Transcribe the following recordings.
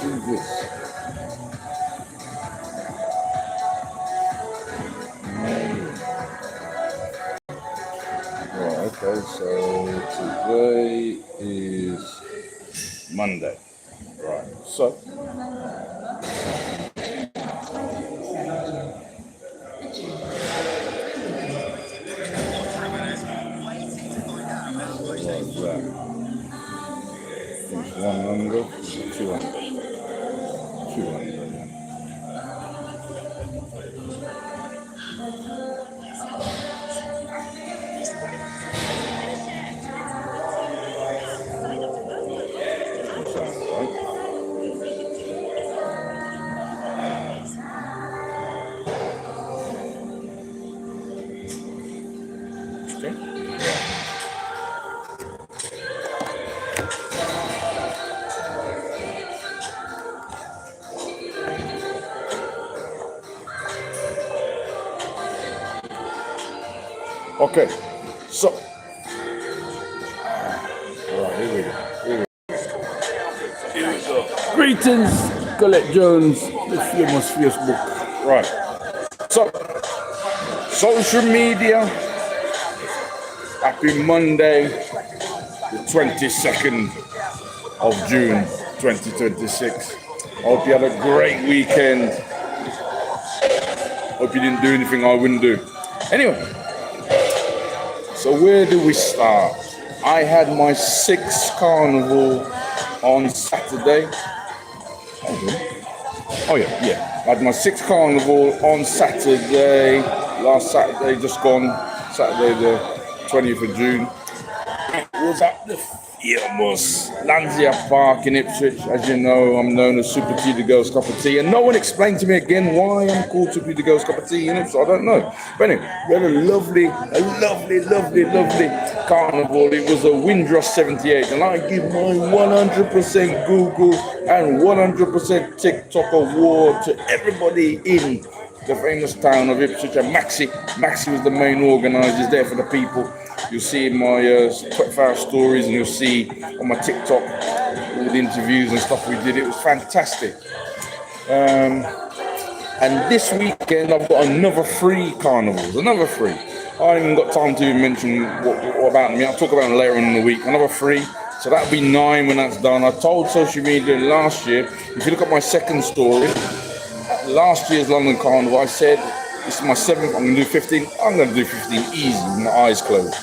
do this. Right, okay, so today is Monday. Right, so it's 100, 200. 200. Okay, so right, here we go. Greetings, Colette Jones, the famous Facebook. Right. So, social media. Happy Monday, the 22nd of June, 2026. I hope you had a great weekend. Hope you didn't do anything I wouldn't do. Anyway, so where do we start? I had my 6th carnival on Saturday. Oh yeah. I had my 6th carnival on Saturday. Last Saturday, just gone. Saturday the 20th of June. It was at the famous Lanzia Park in Ipswich. As you know, I'm known as Super Tea the Girls Cup of Tea, and no one explained to me again why I'm called Super Tea the Girls Cup of Tea in Ipswich. I don't know. But anyway, we had a lovely carnival. It was a Windrush 78, and I give my 100% Google and 100% TikTok award to everybody in the famous town of Ipswich. And Maxi was the main organizer, there for the people. You'll see in my 24-hour stories, and you'll see on my TikTok all the interviews and stuff we did. It was fantastic. And this weekend I've got another 3 carnivals, another 3. I haven't even got time to mention what about me. I'll talk about them later on in the week. Another 3. So that'll be 9 when that's done. I told social media last year, if you look at my second story, last year's London Carnival, I said, this is my 7th, I'm going to do 15. I'm going to do 15 easy with my eyes closed.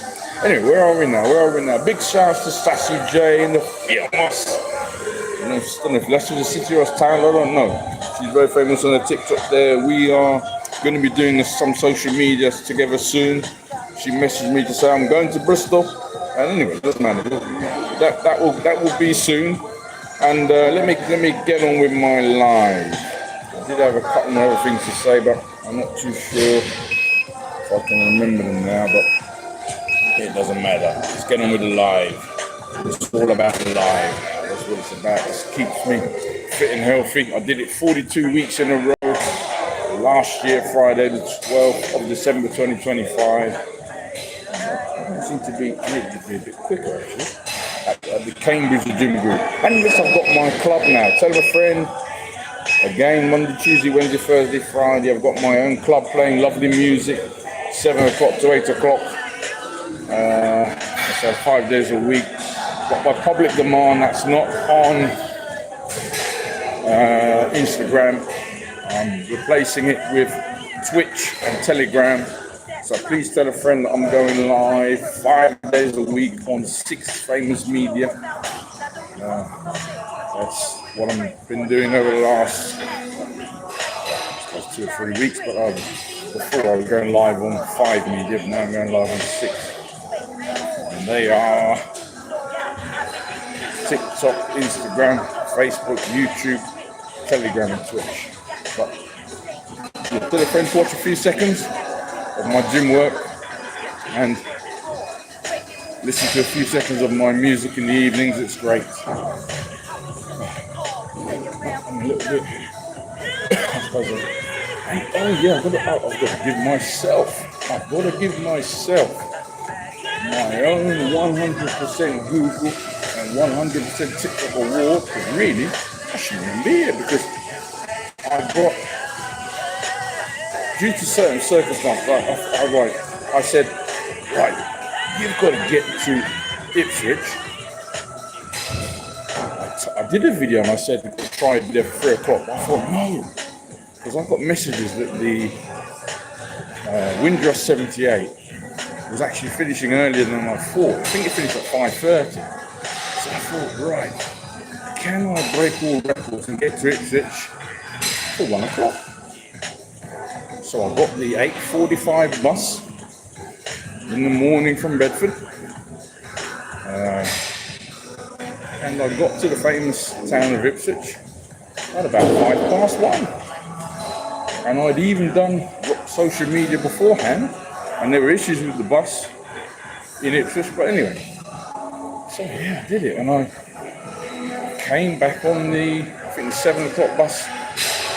Anyway, where are we now? Big shouts to Sassy J in the famous. I don't know if that's the city or town, I don't know. She's very famous on the TikTok there. We are going to be doing some social media together soon. She messaged me to say I'm going to Bristol. And anyway, it doesn't matter. That will be soon. And let me get on with my live. I did have a couple more other things to say, but I'm not too sure if I can remember them now, but it doesn't matter. Let's get on with the live. It's all about the live. That's what it's about. It keeps me fit and healthy. I did it 42 weeks in a row. Last year, Friday, the 12th of December 2025. I seem to be a bit quicker, actually. At the Cambridge Gym Group. And yes, I've got my club now. Tell a friend. Again, Monday, Tuesday, Wednesday, Thursday, Friday. I've got my own club playing lovely music. 7 o'clock to 8 o'clock. So 5 days a week. But by public demand, that's not on Instagram. I'm replacing it with Twitch and Telegram. So please tell a friend that I'm going live 5 days a week on 6 famous media. That's what I've been doing over the last 2 or 3 weeks. But before I was going live on 5 media, but now I'm going live on 6. And they are TikTok, Instagram, Facebook, YouTube, Telegram, and Twitch. But tell a friend to watch a few seconds of my gym work and listen to a few seconds of my music in the evenings. It's great. I'm a little bit. Oh yeah, I've got to give myself. I've got to give myself my own 100% Google and 100% TikTok award. Because really, that's actually remember it because I got, due to certain circumstances, I said, right, you've got to get to Ipswich. I did a video and I said try it there for 3 o'clock. I thought no, because I got messages that the Windrush 78 was actually finishing earlier than I thought. I think it finished at 5:30. So I thought, right, can I break all records and get to Ipswich for 1 o'clock? So I got the 8:45 bus in the morning from Bedford. And I got to the famous town of Ipswich at about 1:05. And I'd even done social media beforehand, and there were issues with the bus in Ipswich, but anyway. So yeah, I did it, and I came back on the, I think the 7 o'clock bus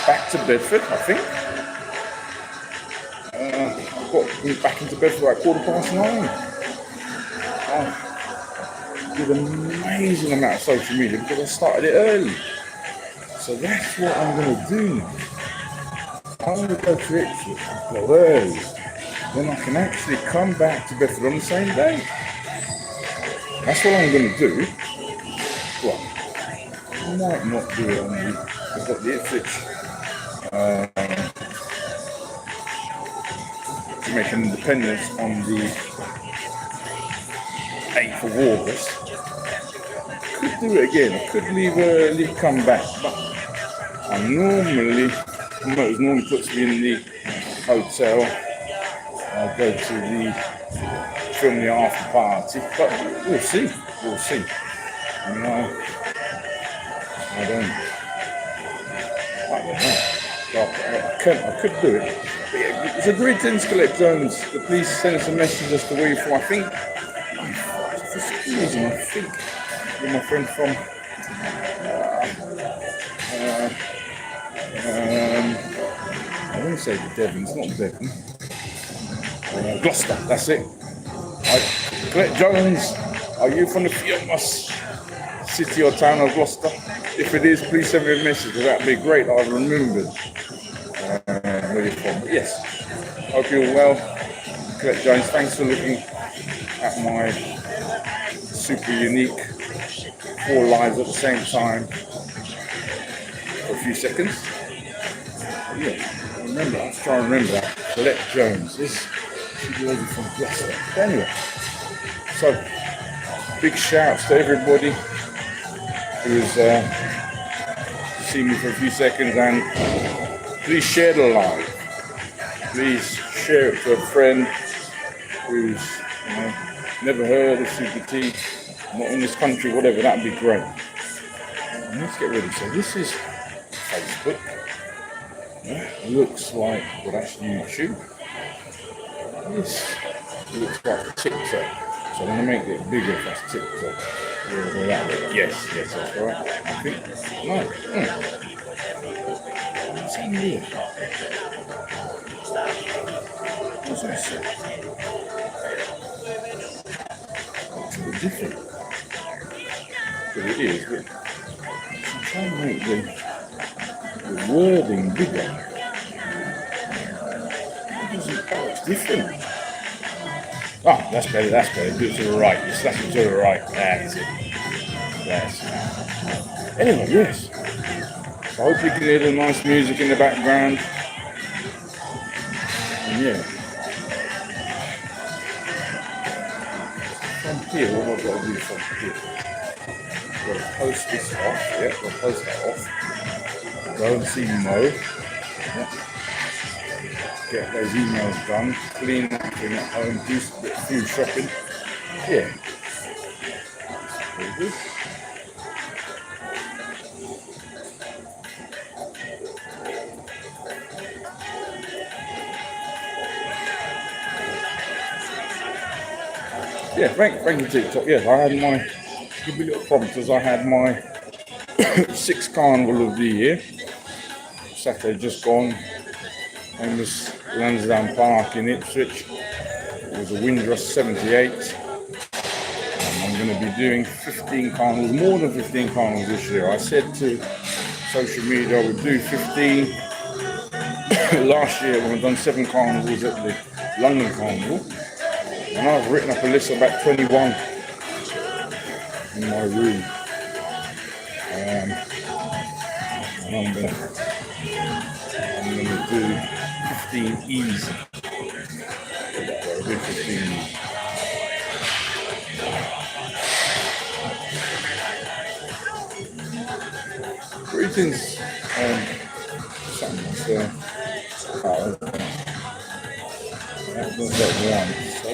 back to Bedford, I think. I got back into Bedford at 9:15. I did an amazing amount of social media because I started it early. So that's what I'm going to do now. I'm going to go to Ipswich, go early. Then I can actually come back to Bedford on the same day. That's what I'm going to do. Well, I might not do it on the, I've got the Ipswich Jamaican Independence on the 8th of August. Could do it again. I could leave early, come back, but I normally puts me in the hotel. I'll go to the film the after party, but we'll see. We'll see. I mean, I don't know. I could do it. But yeah, it's a great thing to collect Jones. Please send us a message as to where you're from. I think, for some reason, I think you're my friend from I wouldn't say Devon, it's not Devon. Gloucester, that's it. Collect Jones, are you from the famous city or town of Gloucester? If it is, please send me a message. That'd be great. I've remembered where you're from. But yes, hope you're well. Collect Jones, thanks for looking at my super unique 4 lives at the same time for a few seconds. But yeah, remember, I was trying to remember that. Collect Jones. This should be lady from Gloucester. Anyway, so big shouts to everybody who's seen me for a few seconds, and please share the live. Please share it to a friend who's never heard of Super T, not in this country, whatever. That'd be great. And let's get ready. So this is Facebook. It looks like, well, that's YouTube. This looks like TikTok. So I'm going to make it bigger if that's TikTok. Yes, that's right. I think. No. What's in here? What's that say? It's a bit different. But it is. But I'm trying to make the wording bigger. It's different. Ah, that's better. Do it to the right. You slap it to the right. That's it. Anyway, yes. I hope you can hear the nice music in the background. And yeah. From here, what have I got to do from here? I've got to post this off. Yeah, I've got to post that off. Go and see Mo. Yeah. Get those emails done, clean that thing at home, do a few shopping. Yeah. Very good. Yeah, thank you TikTok. Yeah, I had my, give me little prompters, I had my 6th carnival of the year. Saturday just gone. Famous Lansdowne Park in Ipswich. It was a Windrush 78. And I'm going to be doing 15 carnivals, more than 15 carnivals this year. I said to social media, I would do 15. Last year, when I've done 7 carnivals at the London Carnival, and I've written up a list of about 21 in my room. And I'm gonna do 15 easy. I'll do 15 easy. Greetings. Something's there. That does that once. So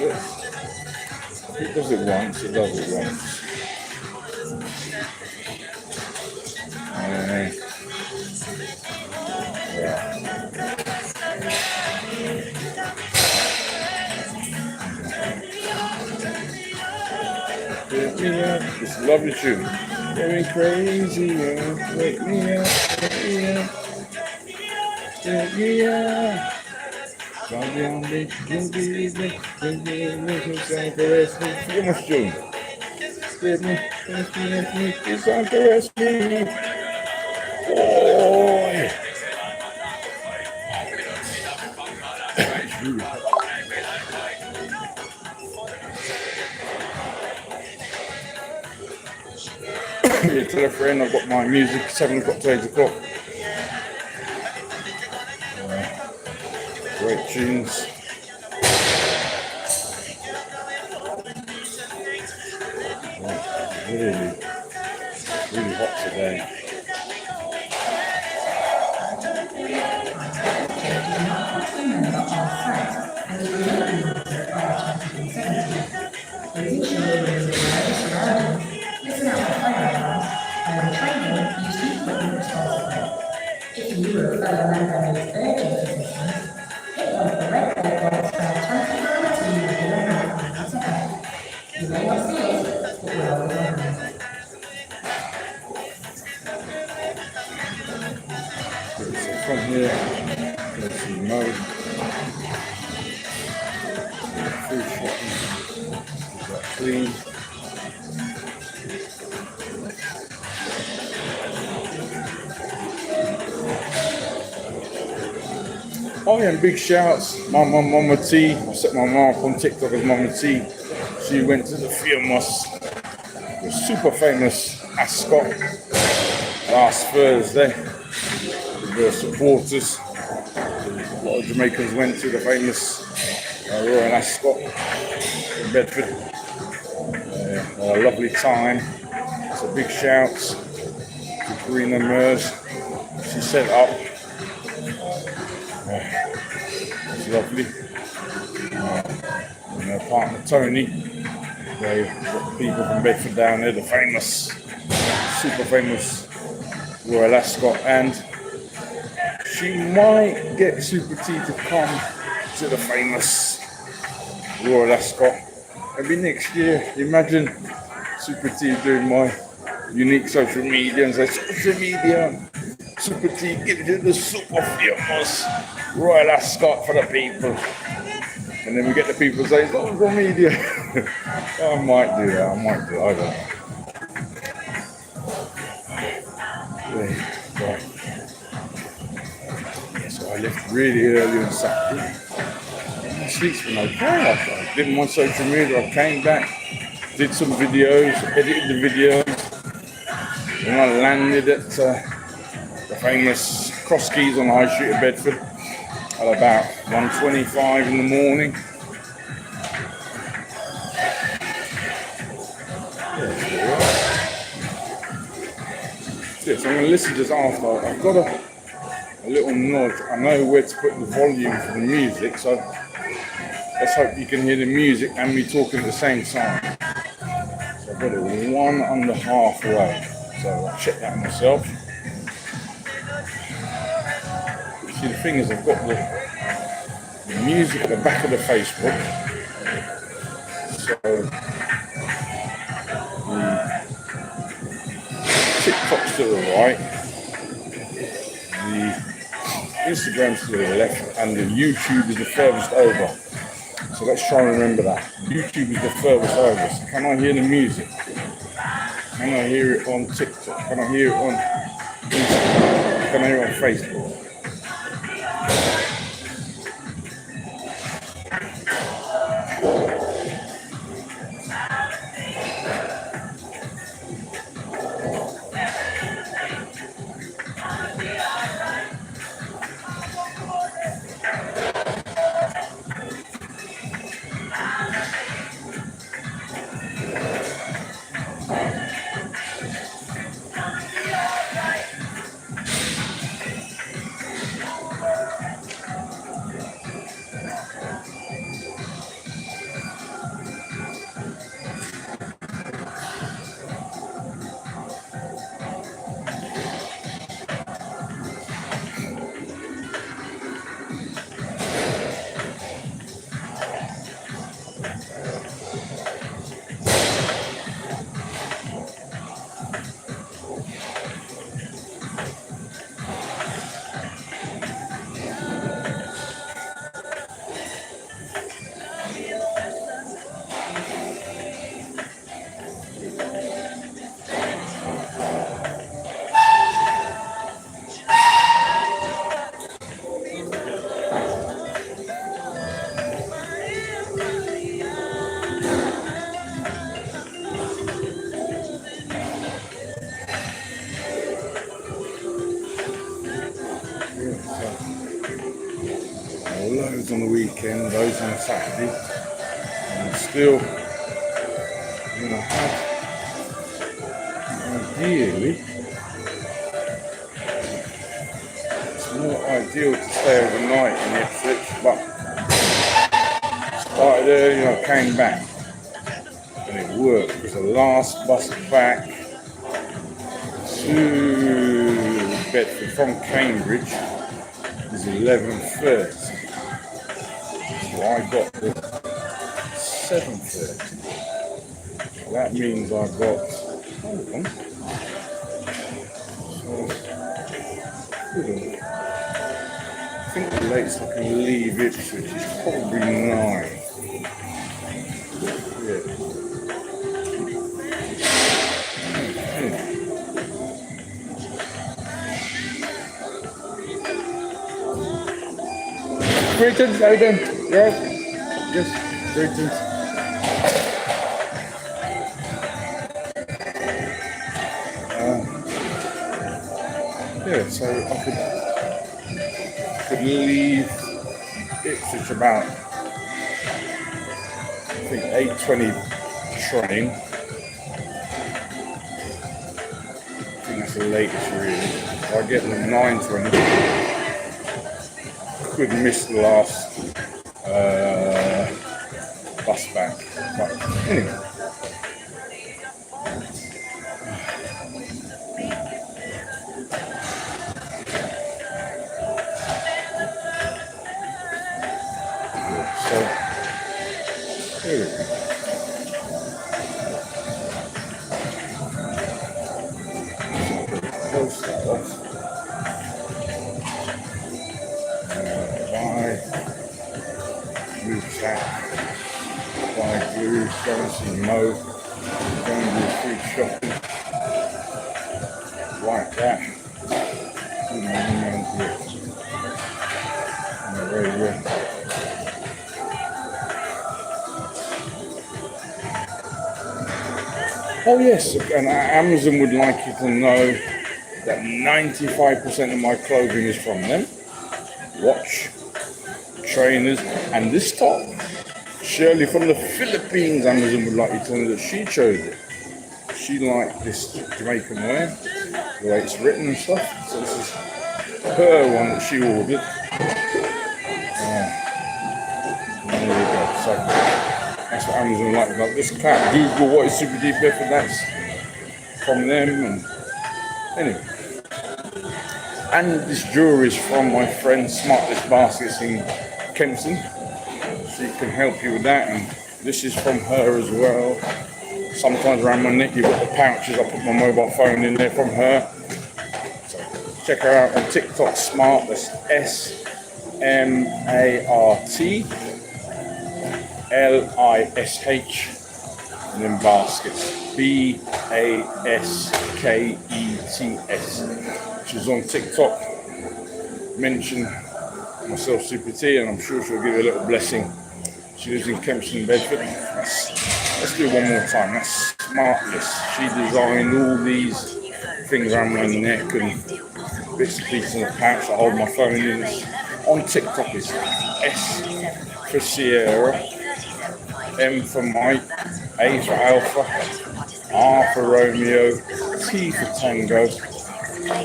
if it does it once, it does it once. Yeah. Wake me up. It's a lovely tune. Going crazy, yeah. Wake me up, wake me up. Wake me up. Come down, make caress me. Forget my tune. Get me, it's on caress me. Oh, yeah. It's really hot. Yeah, tell a friend I've got my music 7 o'clock to 8 o'clock. Great tunes. Really hot today. If you or a fellow member needs urgent assistance, hit one of the red billboards for our 24-hour regular help to help. You may not see it, but we're always on hand. So from here, let's see mode. Food shopping. Clean. Oh yeah, and big shouts. My mum, Mama T. I set my mum up on TikTok as Mama T. She went to the Firmus, the super famous Ascot last Thursday with the supporters. A lot of Jamaicans went to the famous Royal Ascot in Bedford. A lovely time. So big shouts to Karina Mers. She set up. It's lovely. And her partner Tony, they've got people from Bedford down there, the famous, super famous Royal Ascot, and she might get Super T to come to the famous Royal Ascot. Maybe next year. Imagine Super T doing my unique social media and say, social media, Super T, give it the super famous Royal Ascot for the people. And then we get the people saying, it's not social media. I might do that, I don't know. Yeah, so I left really early on Saturday. My sleep's been okay. I did my social media, I came back, did some videos, edited the videos. Then I landed at the famous Cross Keys on the High Street of Bedford at about 1:25 in the morning. So I'm going to listen to this after. I've got a little nod. I know where to put the volume for the music, so let's hope you can hear the music and me talking at the same time. So I've got it 1.5 away. So I'll check that myself. See, the thing is, I've got the music at the back of the Facebook. So the TikTok's to the right, the Instagram's to the left, and the YouTube is the furthest over. So let's try and remember that. YouTube is the furthest over. So can I hear the music? Can I hear it on TikTok? Can I hear it on Instagram? on here on Facebook. Loads on the weekend, loads on Saturday, and still, ideally, it's more ideal to stay overnight in Ipswich, but started early, came back, and it worked, because the last bus back to Bedford from Cambridge is 11:30. So I got the 7:30. That means I've got, hold on. So, I think the latest I can leave Ipswich is probably 9. Yeah. Greetings, how you doing? Yes, greetings. So I could leave Ipswich about, I think, 8:20 train. I think that's the latest really. If I get the 9:20. Could miss the last bus back, but anyway. So here we go. Close that off. Chat, buy glue, go and see Mo, go and do food shopping, like that. Very good. Oh yes, and Amazon would like you to know that 95% of my clothing is from them. Watch, trainers, and this top, Shirley from the Philippines. Amazon would like you to know that she chose it. She liked this Jamaican wear, the way it's written and stuff. So this is her one that she ordered. There we go. So that's what Amazon liked. Like this cat, Google what is Super Deep Bedford, that's from them. And anyway. And this jewelry is from my friend Smartless Baskets in Kempston. She can help you with that, and this is from her as well. Sometimes around my neck you've got the pouches, I put my mobile phone in there from her. So check her out on TikTok, Smart, that's SMARTLISH. and then baskets. Baskets, which is on TikTok. Mention myself, Super T, and I'm sure she'll give you a little blessing. She lives in Kempston, Bedford. Let's do it one more time. That's Smartless. She designed all these things around my neck and bits and pieces in the pouch that hold my phone in. On TikTok, it's S for Sierra, M for Mike, A for Alpha, R for Romeo, T for Tango,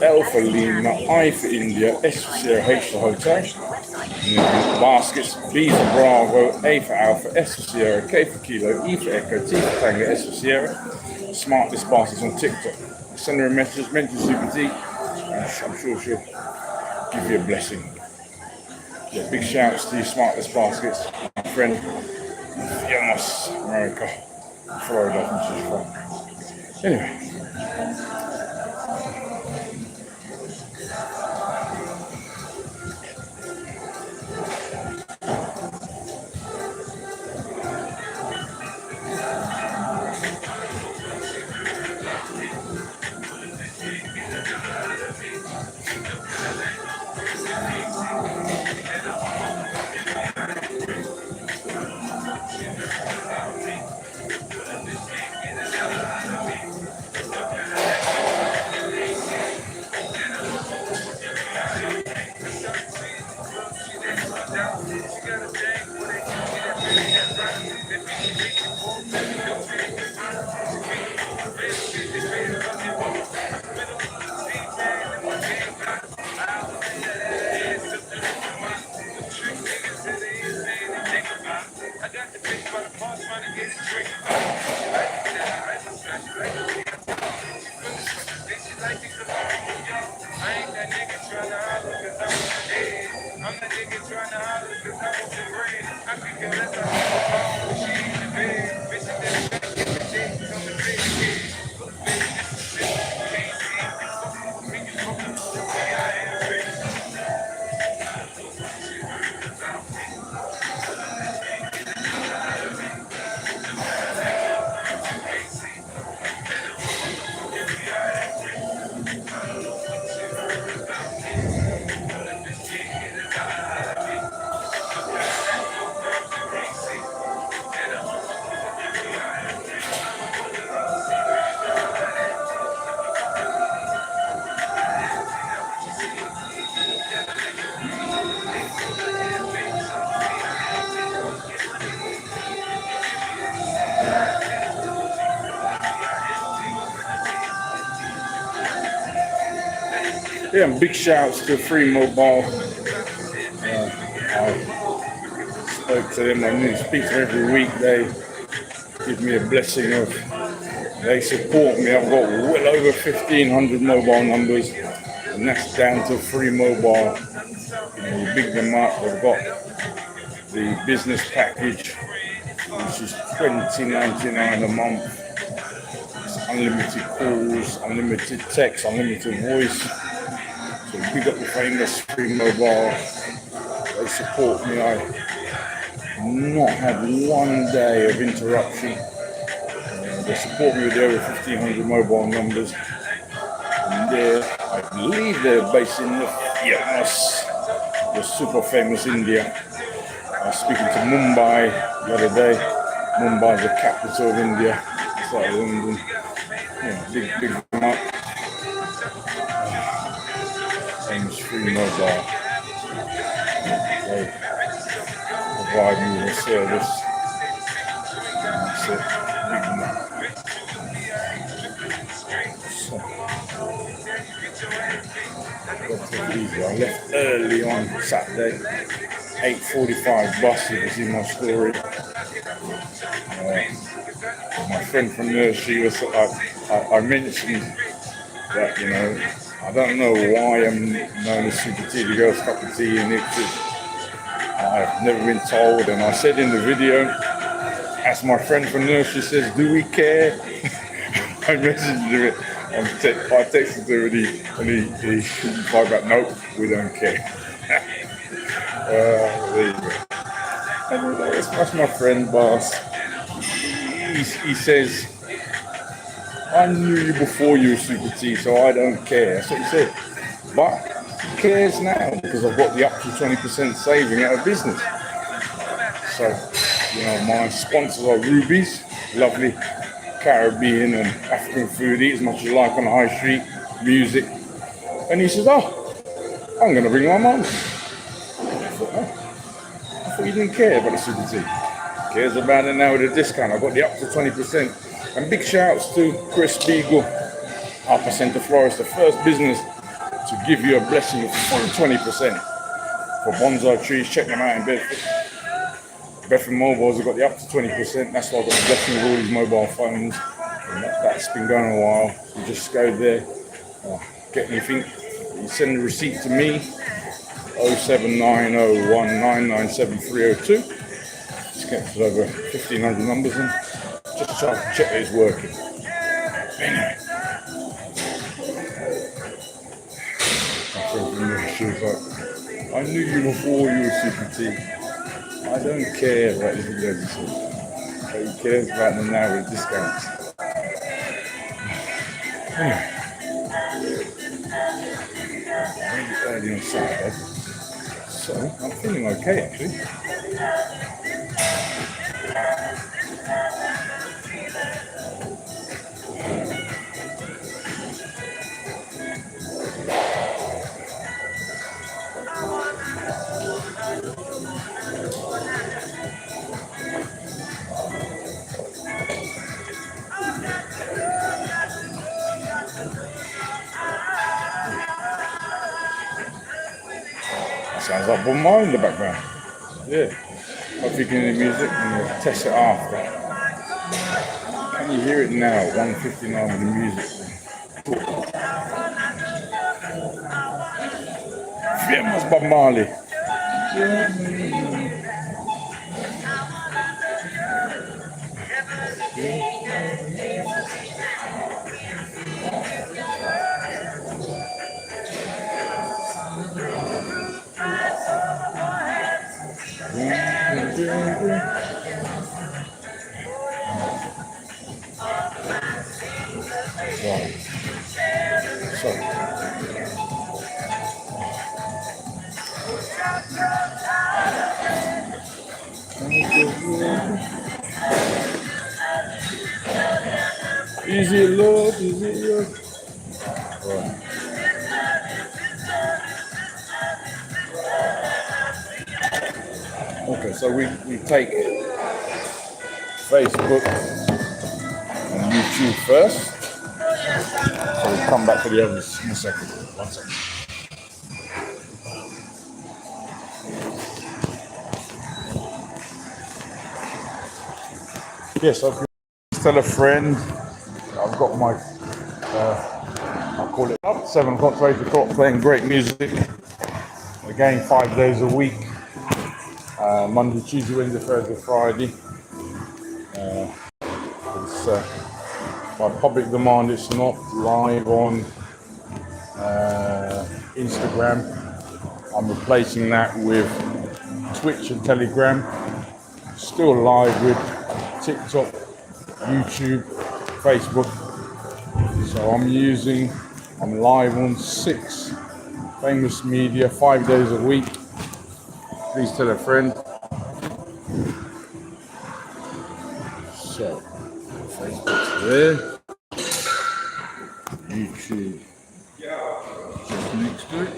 L for Lima, I for India, S for Sierra, H for Hotel. And then baskets, B for Bravo, A for Alpha, S for Sierra, K for Kilo, E for Echo, T for Tango, S for Sierra. Smartless baskets on TikTok. Send her a message, mention Super T, and I'm sure she'll give you a blessing. Yeah, big shouts to you, Smartless baskets, my friend. Yes, America, Florida, I think she's from. Anyway. Yeah, and big shouts to Free Mobile. I spoke to them. I speak to them every week. They give me a blessing of. They support me. I've got well over 1,500 mobile numbers, and that's down to Free Mobile. You big them up. They've got the business package, which is $20.99 a month. It's unlimited calls, unlimited text, unlimited voice. So big up the famous Free Mobile. They support me. I've not had one day of interruption. They support me with over 1,500 mobile numbers. And I believe they're based in the super famous India. I was speaking to Mumbai the other day. Mumbai is the capital of India. It's like London. Yeah, big amount. Famous Free Mobile. They provide me with a service. And that's it. Big amount. So, I left early on Saturday. 8:45 bus, you can see my story. My friend from nursery was, I mentioned that, I don't know why I'm known as Super T, the girl's cup of tea in Ipswich. I've never been told, and I said in the video, as my friend from nursery says, do we care? I messaged him, I texted him, and he replied back, nope, we don't care. There you go. That's my friend, boss. he says, I knew you before you were Super T, so I don't care. That's what he said. But he cares now because I've got the up to 20% saving out of business. So, my sponsors are Ruby's, lovely Caribbean and African food, eat as much as you like on the high street, music. And he says, I'm going to bring my mum. I thought you didn't care about the Super T. Cares about it now with a discount. I've got the up to 20%. And big shouts to Chris Beagle, Upper Centre Florist, the first business to give you a blessing of full 20% for bonsai trees. Check them out in Bedford. Bedford Mobiles have got the up to 20%. That's why I've got the blessing of all these mobile phones. And that's been going a while. You just go there, get anything. You send the receipt to me, 07901997302. Just get over 1,500 numbers in. Just try to check that it's working. Anyway. She was like, I knew you before you were Super T. I don't care about the videos you see. But he cares about them now with discounts. Anyway. Maybe early on Saturday. So, I'm feeling okay actually. Sounds like Bob Marley in the background. Yeah. Hope you can hear the music and we'll test it after. Can you hear it now? 1:59 with the music. Famous Bob Marley. Easy love, easy love. Right. Okay, so we take Facebook and YouTube first. So we'll come back to the others in a second. 1 second. Yes, I can tell a friend. I've got my, I'll call it up, 7 o'clock to 8 o'clock, playing great music. Again, 5 days a week. Monday, Tuesday, Wednesday, Thursday, Friday. It's by public demand, it's not live on Instagram. I'm replacing that with Twitch and Telegram. Still live with TikTok, YouTube, Facebook. So I'm live on 6 famous media, 5 days a week. Please tell a friend. So, Facebook's there. YouTube just next to it.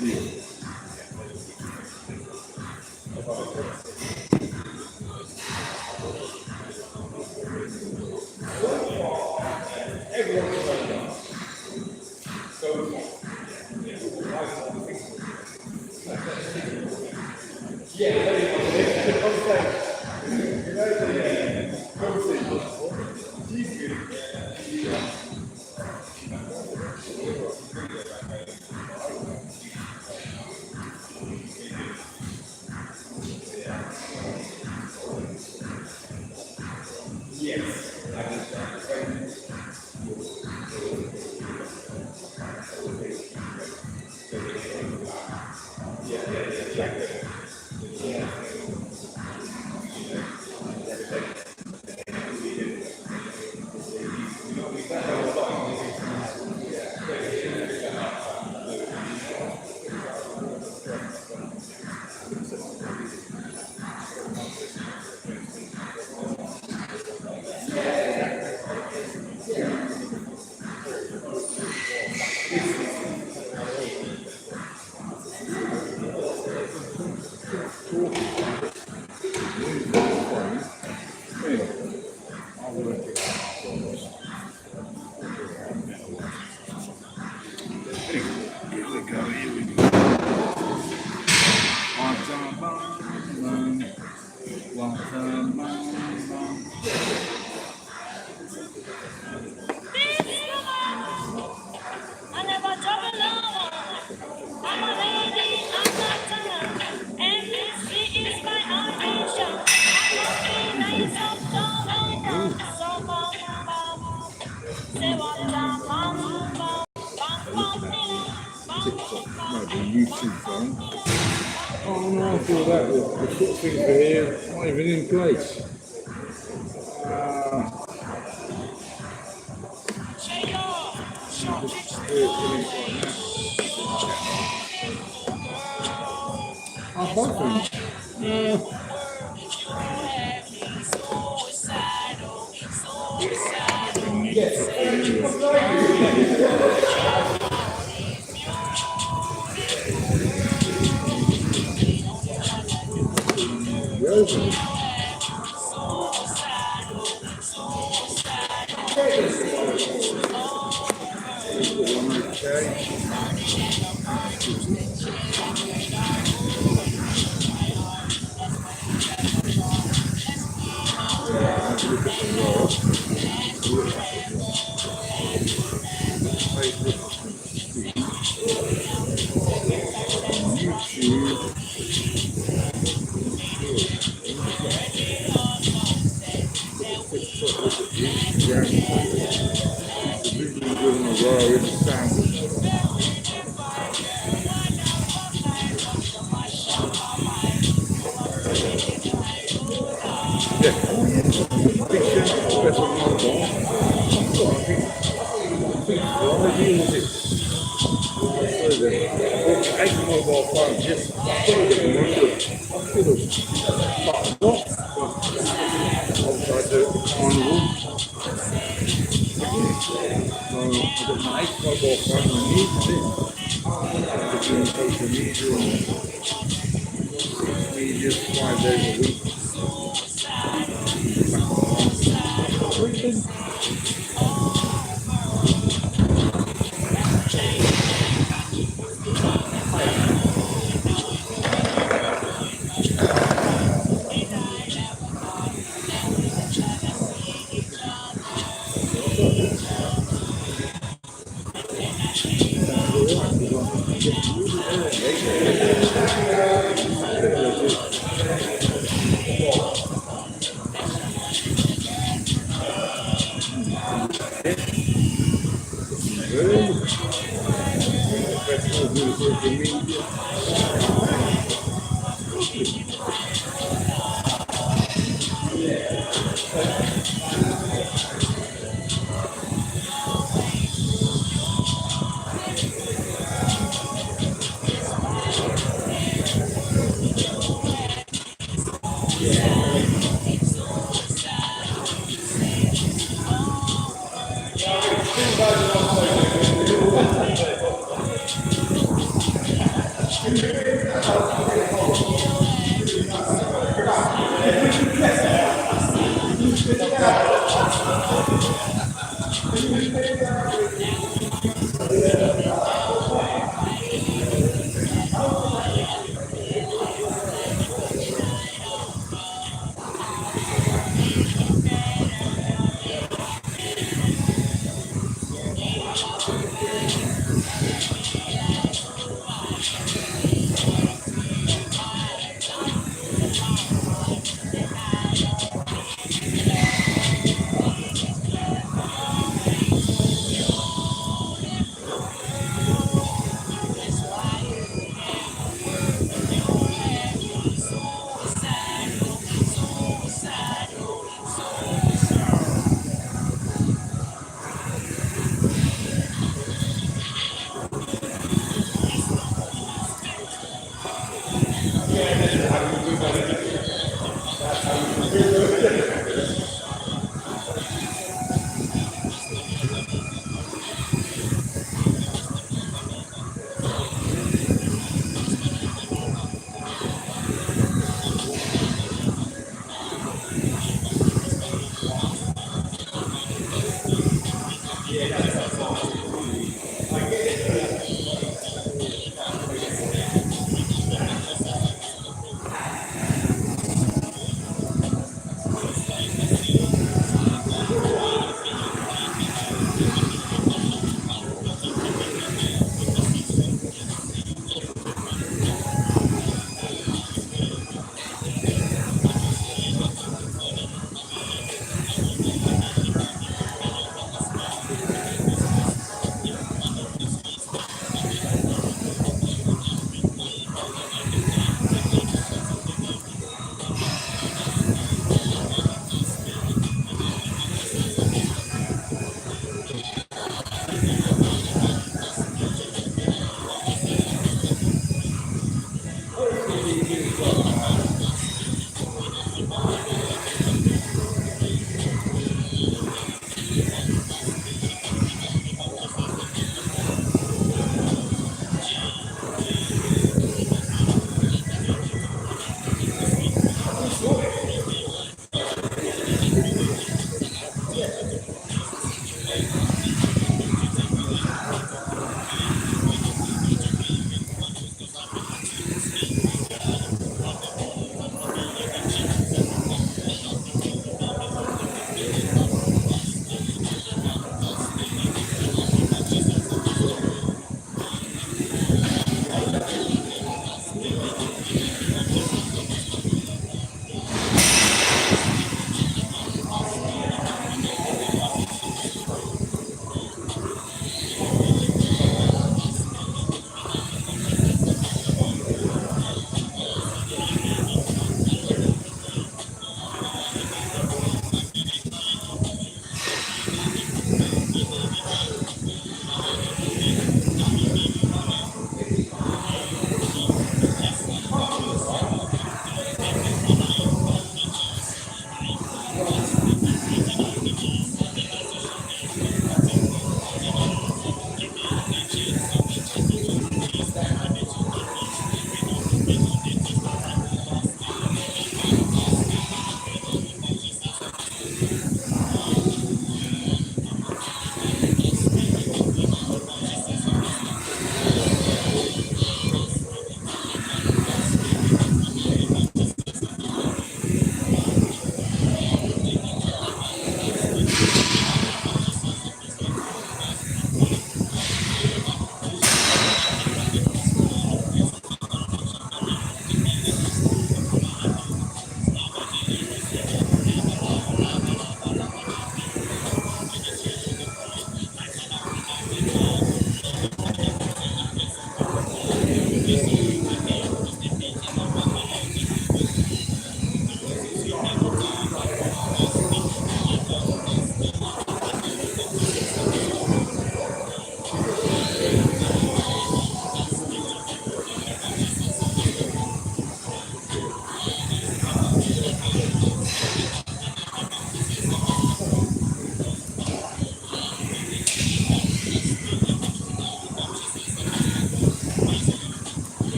Yeah. Here we go, here we go. One time, bang, bang. One time, bang, bang. I never trouble no one. I'm a lady, I'm not done. And this is my ambition. I must be nice up, down, so bum, bum. Say what time, bum, bum. Bum, bum, TikTok, no, the YouTube phone. Oh no, I feel that the foot thing for here not even in place. shake off. Short I both think. Just 5 days a week. Your head is so sad, so sad, so everyone's feeling your pain. Everyone's living inside of you. Feeling bad and nothing you can do. Your head heavy like a violin. While some hearts they had no feeling. Your face is beautiful. That's why you can. Your head is so sad, so sad, so sad.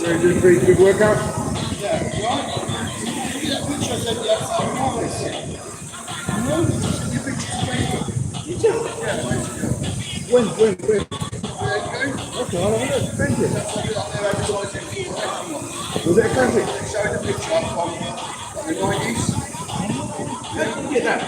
So you did a pretty good workout? Yeah, right. Yeah, picture I said yes, I'm nice. No, send your picture to Facebook. You did? Yeah, Facebook. When? There you go. Okay, I'll have a look. Thank you. That's what you're up there advertising for everyone. Was it a classic? They showed a picture from the 90s. How did you get that?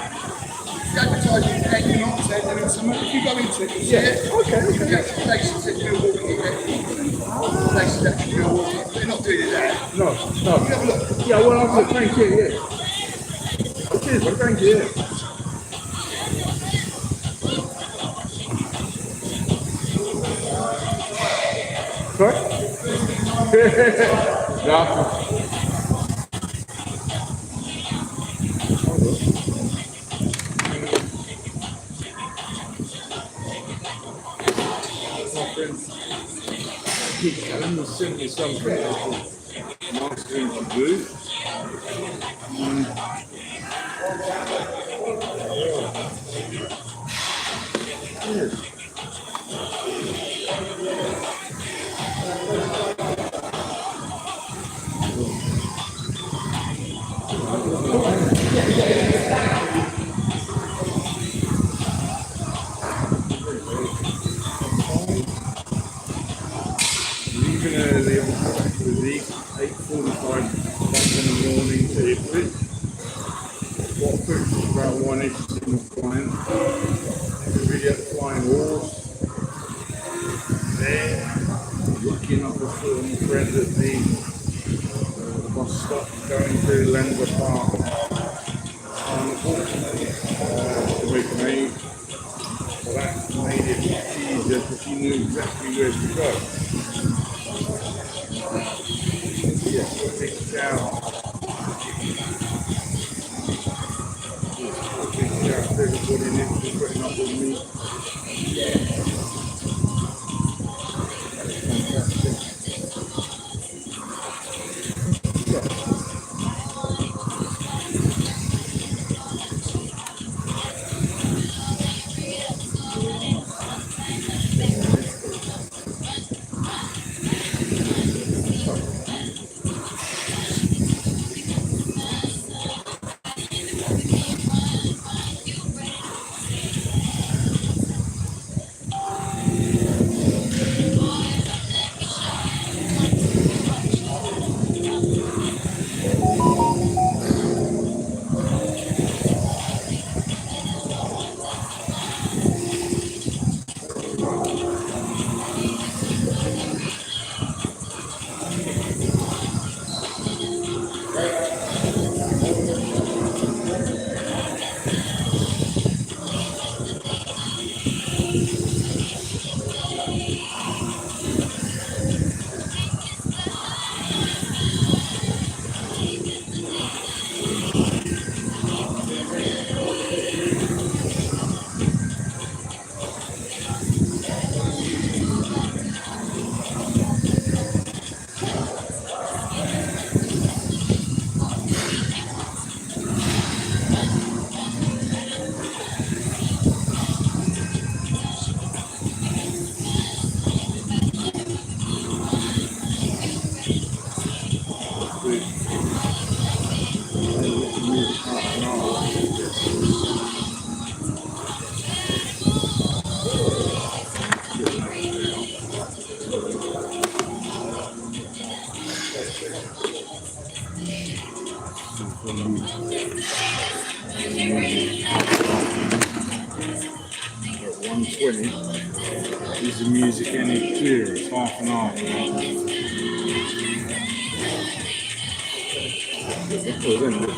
The advertising for Equinox, they're doing something. If you go into it, you'll see it. Okay. The actual places that do walking Equinox and places that actually do walking. They're not doing it there. No. You have a look. Yeah, well, I'll look. Thank you, yeah. Oh, cheers, but thank you, yeah. Sorry? No. My friend keep telling me, send me something nice thing to do. Leaving early with the 8:45 bus in the morning to Ipswich. What puts us about 180 in the flying. Never really had a flying horse. There, looking up a certain friend at the bus stop going to Lender Park. Unfortunately, with me, so that made it much easier because she knew exactly where to go. Yeah, picked out, everybody needs to putting up with me. At 1:20, is the music any clearer? It's half an hour. Isn't it? Clear on the road.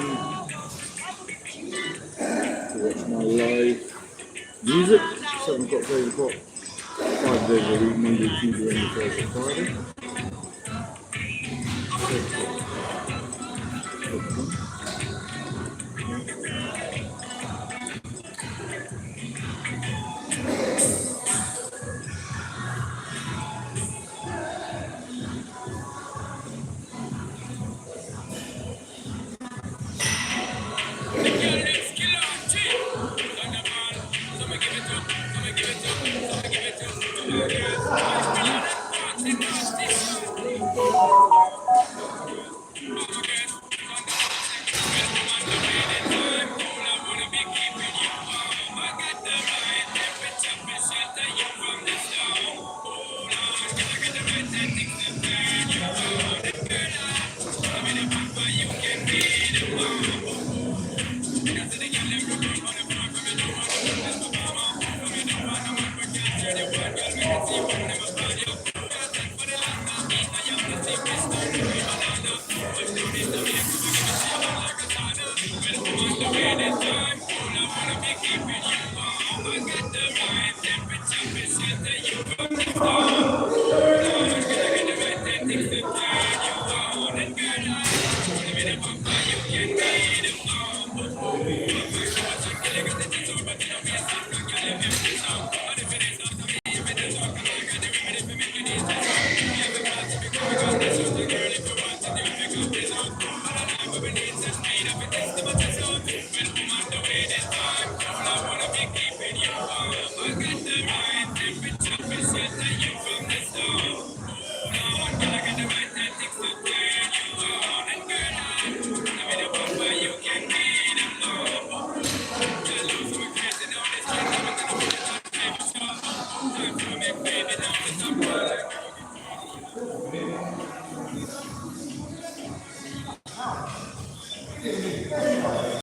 to watch my live music. 7 o'clock to 8 o'clock. 5 days a week, Monday, Tuesday, Wednesday, Thursday, Friday.